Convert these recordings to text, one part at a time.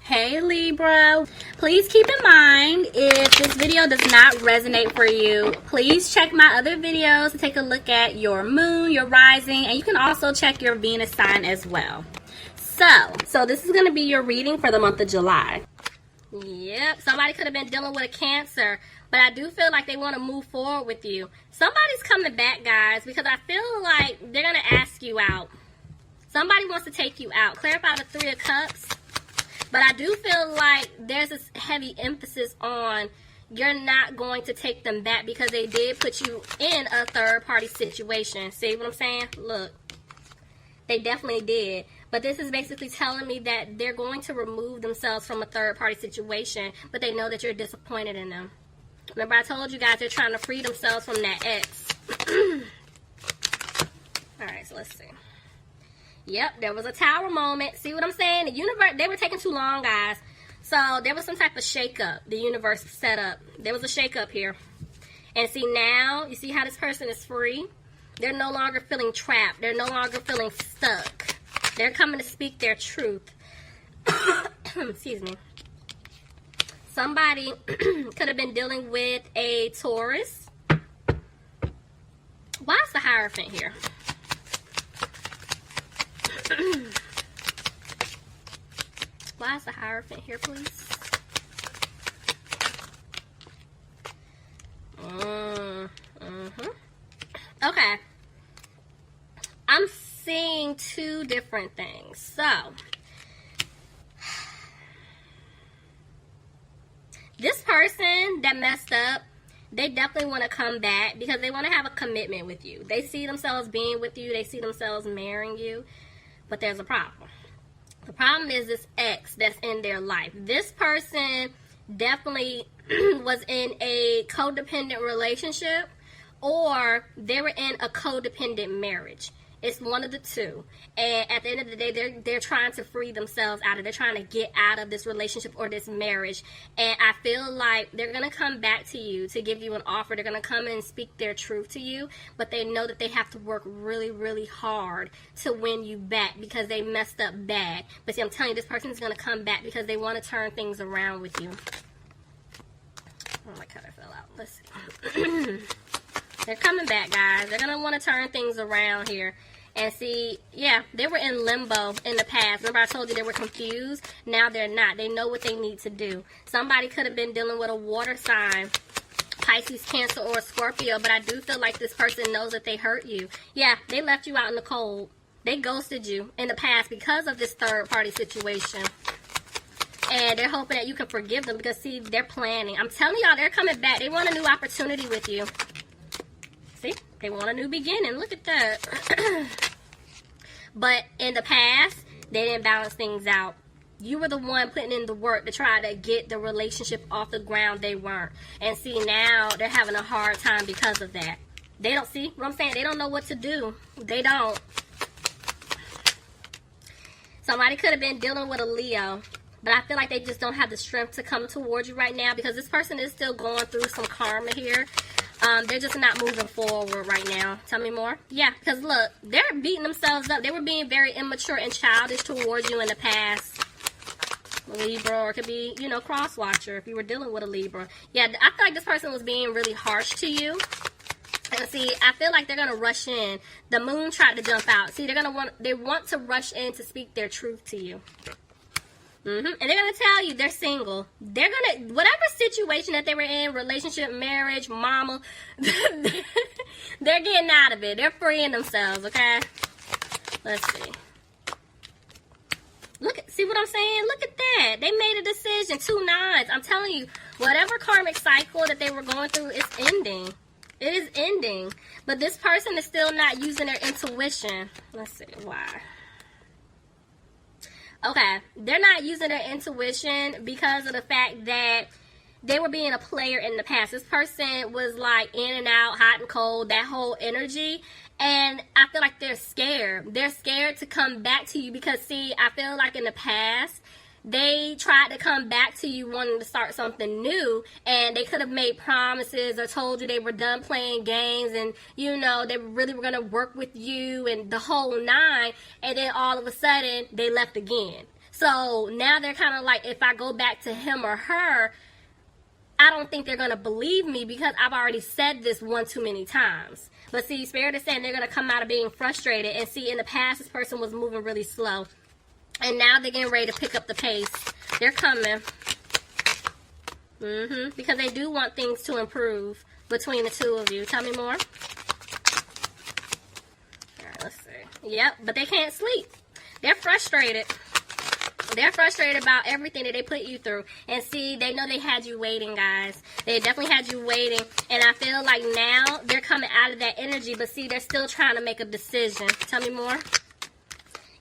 Hey Libra, please keep in mind if this video does not resonate for you, please check my other videos to take a look at your moon, your rising, and you can also check your Venus sign as well. So this is going to be your reading for the month of July. Yep, somebody could have been dealing with a Cancer, but I do feel like they want to move forward with you. Somebody's coming back, guys, because I feel like they're going to ask you out. Somebody wants to take you out. Clarify the Three of Cups. But I do feel like there's this heavy emphasis on you're not going to take them back because they did put you in a third-party situation. See what I'm saying? Look, they definitely did. But this is basically telling me that they're going to remove themselves from a third-party situation, but they know that you're disappointed in them. Remember, I told you guys they're trying to free themselves from that ex. All right, so let's see. Yep, there was a Tower moment. See what I'm saying? The universe, they were taking too long, guys. So there was some type of shake-up the universe set up. There was a shake-up here. And see now, you see how this person is free? They're no longer feeling trapped. They're no longer feeling stuck. They're coming to speak their truth. Excuse me. Somebody could have been dealing with a Taurus. Why is the Hierophant here? Why is the Hierophant here, please? Okay. I'm seeing two different things. So, this person that messed up, they definitely want to come back because they want to have a commitment with you. They see themselves being with you. They see themselves marrying you. But there's a problem. The problem is this ex that's in their life. This person definitely was in a codependent relationship, or they were in a codependent marriage. It's one of the two. And at the end of the day, they're trying to free themselves out of it. They're trying to get out of this relationship or this marriage. And I feel like they're going to come back to you to give you an offer. They're going to come and speak their truth to you. But they know that they have to work really, really hard to win you back because they messed up bad. But see, I'm telling you, this person is going to come back because they want to turn things around with you. Oh my God, I fell out. Let's see. They're coming back, guys. They're going to want to turn things around here. And see, yeah, they were in limbo in the past. Remember I told you they were confused? Now they're not. They know what they need to do. Somebody could have been dealing with a water sign, Pisces, Cancer, or Scorpio. But I do feel like this person knows that they hurt you. Yeah, they left you out in the cold. They ghosted you in the past because of this third-party situation. And they're hoping that you can forgive them because, see, they're planning. I'm telling y'all, they're coming back. They want a new opportunity with you. See? They want a new beginning. Look at that. But in the past, they didn't balance things out. You were the one putting in the work to try to get the relationship off the ground. They weren't. And see, now they're having a hard time because of that. They don't see what I'm saying. They don't know what to do. They don't. Somebody could have been dealing with a Leo. But I feel like they just don't have the strength to come towards you right now because this person is still going through some karma here. They're just not moving forward right now. Tell me more. Yeah, because look, they're beating themselves up. They were being very immature and childish towards you in the past. Libra, or it could be, you know, cross-watcher if you were dealing with a Libra. Yeah, I feel like this person was being really harsh to you. And see, I feel like they're going to rush in. The moon tried to jump out. See, they want to rush in to speak their truth to you. And they're going to tell you they're single. They're going to, whatever situation that they were in, relationship, marriage, mama, they're getting out of it. They're freeing themselves, okay? Let's see. See what I'm saying? Look at that. They made a decision. 2 nines. I'm telling you, whatever karmic cycle that they were going through is ending. It is ending. But this person is still not using their intuition. Let's see. Why? Okay, they're not using their intuition because of the fact that they were being a player in the past. This person was like in and out, hot and cold, that whole energy. And I feel like they're scared. They're scared to come back to you because, see, I feel like in the past, they tried to come back to you wanting to start something new, and they could have made promises or told you they were done playing games and, you know, they really were going to work with you and the whole nine, and then all of a sudden, they left again. So now they're kind of like, if I go back to him or her, I don't think they're going to believe me because I've already said this one too many times. But see, Spirit is saying they're going to come out of being frustrated. And see, in the past, this person was moving really slow. And now they're getting ready to pick up the pace. They're coming. Because they do want things to improve between the two of you. Tell me more. Alright, let's see. Yep, but they can't sleep. They're frustrated. They're frustrated about everything that they put you through. And see, they know they had you waiting, guys. They definitely had you waiting. And I feel like now they're coming out of that energy. But see, they're still trying to make a decision. Tell me more.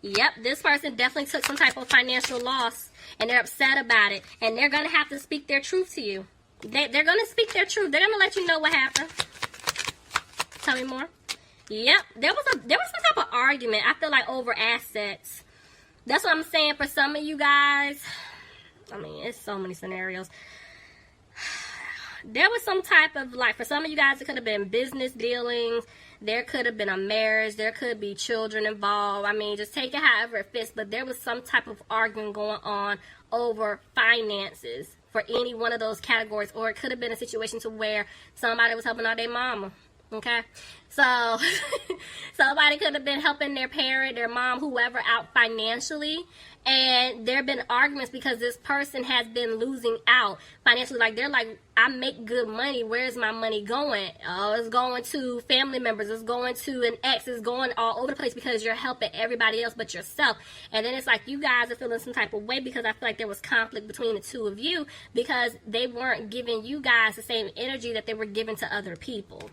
Yep, this person definitely took some type of financial loss. And they're upset about it. And they're going to have to speak their truth to you. They're going to speak their truth. They're going to let you know what happened. Tell me more. Yep, there was some type of argument, I feel like, over assets. That's what I'm saying for some of you guys. I mean, it's so many scenarios. There was some type of, like, for some of you guys, it could have been business dealings. There could have been a marriage. There could be children involved. I mean, just take it however it fits. But there was some type of arguing going on over finances for any one of those categories. Or it could have been a situation to where somebody was helping out their mama. Okay, so somebody could have been helping their parent, their mom, whoever out financially, and there have been arguments because this person has been losing out financially. Like, they're like, I make good money, where's my money going? Oh, it's going to family members, it's going to an ex, it's going all over the place because you're helping everybody else but yourself. And then it's like you guys are feeling some type of way because I feel like there was conflict between the two of you because they weren't giving you guys the same energy that they were giving to other people.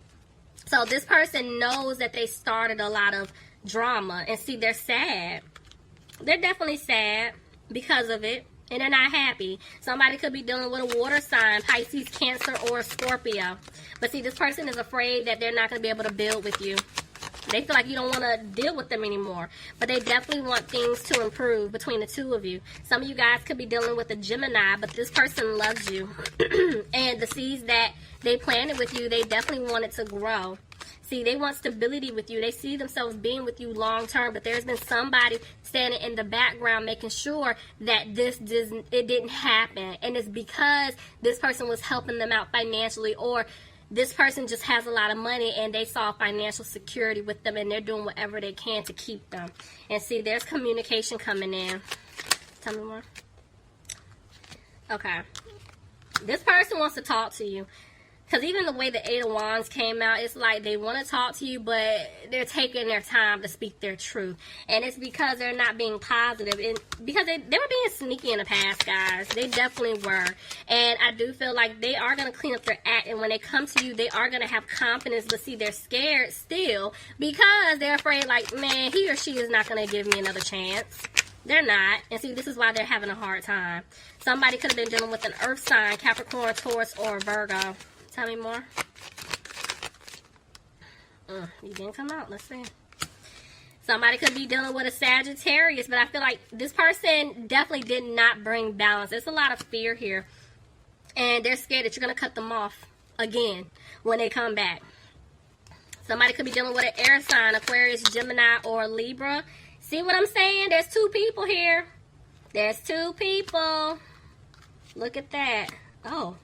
So this person knows that they started a lot of drama. And see, they're sad. They're definitely sad because of it. And they're not happy. Somebody could be dealing with a water sign, Pisces, Cancer, or Scorpio. But see, this person is afraid that they're not going to be able to build with you. They feel like you don't want to deal with them anymore. But they definitely want things to improve between the two of you. Some of you guys could be dealing with a Gemini, but this person loves you. And the seeds that they planted with you, they definitely want it to grow. See, they want stability with you. They see themselves being with you long term, but there's been somebody standing in the background making sure that it didn't happen. And it's because this person was helping them out financially, or this person just has a lot of money and they saw financial security with them and they're doing whatever they can to keep them. And see, there's communication coming in. Tell me more. Okay. This person wants to talk to you. Because even the way the Eight of Wands came out, it's like they want to talk to you, but they're taking their time to speak their truth. And it's because they're not being positive. And because they were being sneaky in the past, guys. They definitely were. And I do feel like they are going to clean up their act. And when they come to you, they are going to have confidence. But see, they're scared still because they're afraid, like, man, he or she is not going to give me another chance. They're not. And see, this is why they're having a hard time. Somebody could have been dealing with an earth sign, Capricorn, Taurus, or Virgo. Tell me more. You didn't come out. Let's see. Somebody could be dealing with a Sagittarius, but I feel like this person definitely did not bring balance. There's a lot of fear here. And they're scared that you're going to cut them off again when they come back. Somebody could be dealing with an air sign, Aquarius, Gemini, or Libra. See what I'm saying? There's two people here. There's two people. Look at that. Oh.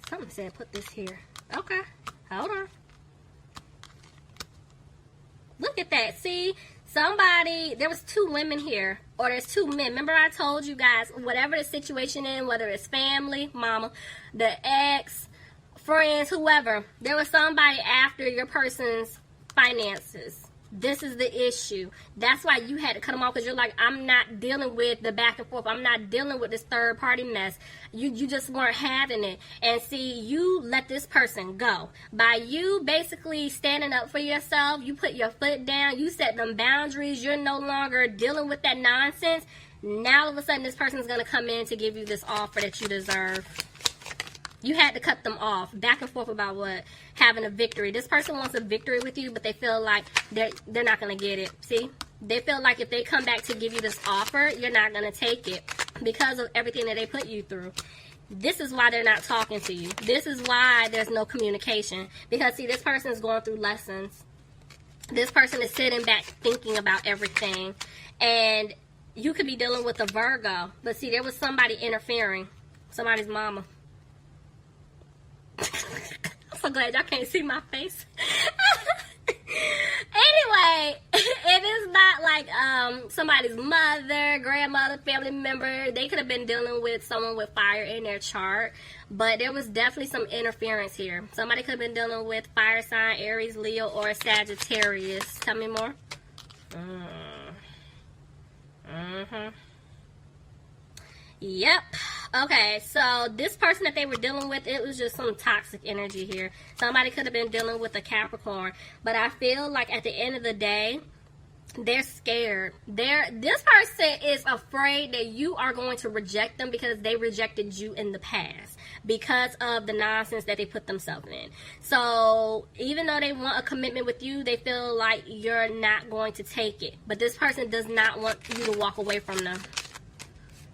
Something said put this here. Okay. Hold on. Look at that. See? There was two women here. Or there's two men. Remember I told you guys, whatever the situation is, whether it's family, mama, the ex, friends, whoever, there was somebody after your person's finances. This is the issue. That's why you had to cut them off, because you're like, I'm not dealing with the back and forth. I'm not dealing with this third party mess. You just weren't having it. And see, you let this person go. By you basically standing up for yourself, you put your foot down, you set them boundaries, you're no longer dealing with that nonsense. Now all of a sudden this person's going to come in to give you this offer that you deserve. You had to cut them off. Back and forth about what? Having a victory. This person wants a victory with you, but they feel like they're not going to get it. See? They feel like if they come back to give you this offer, you're not going to take it because of everything that they put you through. This is why they're not talking to you. This is why there's no communication. Because, see, this person is going through lessons. This person is sitting back thinking about everything. And You could be dealing with a Virgo. But see, there was somebody interfering. Somebody's mama. I'm so glad y'all can't see my face. Anyway, if it's not like somebody's mother, grandmother, family member, they could have been dealing with someone with fire in their chart. But there was definitely some interference here. Somebody could have been dealing with fire sign, Aries, Leo, or Sagittarius. Tell me more. Yep. Okay, so this person that they were dealing with, it was just some toxic energy here. Somebody could have been dealing with a Capricorn. But I feel like at the end of the day, they're scared. This person is afraid that you are going to reject them because they rejected you in the past because of the nonsense that they put themselves in. So even though they want a commitment with you, they feel like you're not going to take it. But this person does not want you to walk away from them.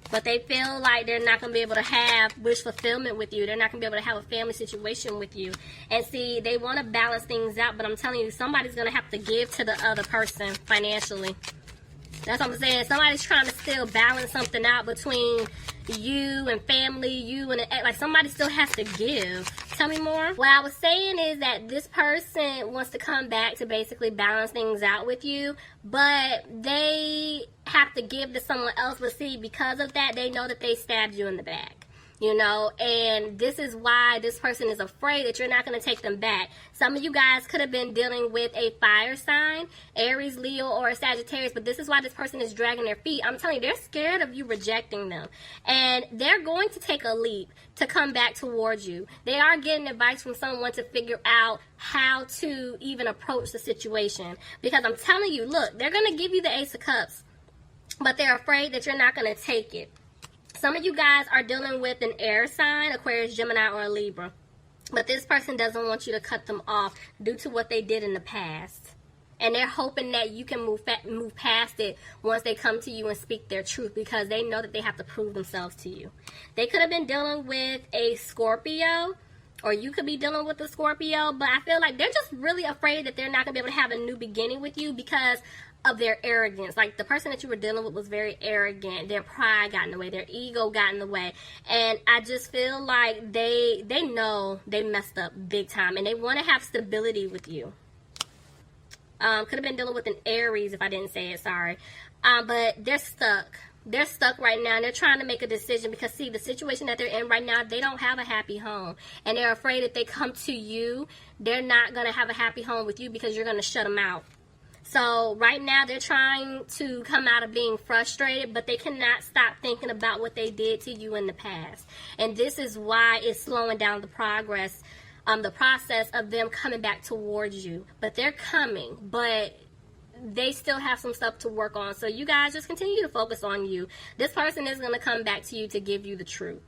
But they feel like they're not going to be able to have wish fulfillment with you. They're not going to be able to have a family situation with you. And see, they want to balance things out. But I'm telling you, somebody's going to have to give to the other person financially. That's what I'm saying. Somebody's trying to still balance something out between you and family, you and like somebody still has to give. Tell me more. What I was saying is that this person wants to come back to basically balance things out with you, but they have to give to someone else. But see, because of that, they know that they stabbed you in the back. You know, and this is why this person is afraid that you're not going to take them back. Some of you guys could have been dealing with a fire sign, Aries, Leo, or Sagittarius, but this is why this person is dragging their feet. I'm telling you, they're scared of you rejecting them. And they're going to take a leap to come back towards you. They are getting advice from someone to figure out how to even approach the situation. Because I'm telling you, look, they're going to give you the Ace of Cups, but they're afraid that you're not going to take it. Some of you guys are dealing with an air sign, Aquarius, Gemini, or a Libra. But this person doesn't want you to cut them off due to what they did in the past. And they're hoping that you can move past it once they come to you and speak their truth, because they know that they have to prove themselves to you. They could have been dealing with a Scorpio, or you could be dealing with a Scorpio, but I feel like they're just really afraid that they're not going to be able to have a new beginning with you because of their arrogance. Like, the person that you were dealing with was very arrogant. Their pride got in the way. Their ego got in the way. And I just feel like they know they messed up big time, and they want to have stability with you. Could have been dealing with an Aries if I didn't say it, sorry. But they're stuck. They're stuck right now, and they're trying to make a decision because, see, the situation that they're in right now, they don't have a happy home. And they're afraid if they come to you, they're not going to have a happy home with you because you're going to shut them out. So right now they're trying to come out of being frustrated, but they cannot stop thinking about what they did to you in the past. And this is why it's slowing down the progress, the process of them coming back towards you. But they're coming, but they still have some stuff to work on. So you guys just continue to focus on you. This person is going to come back to you to give you the truth.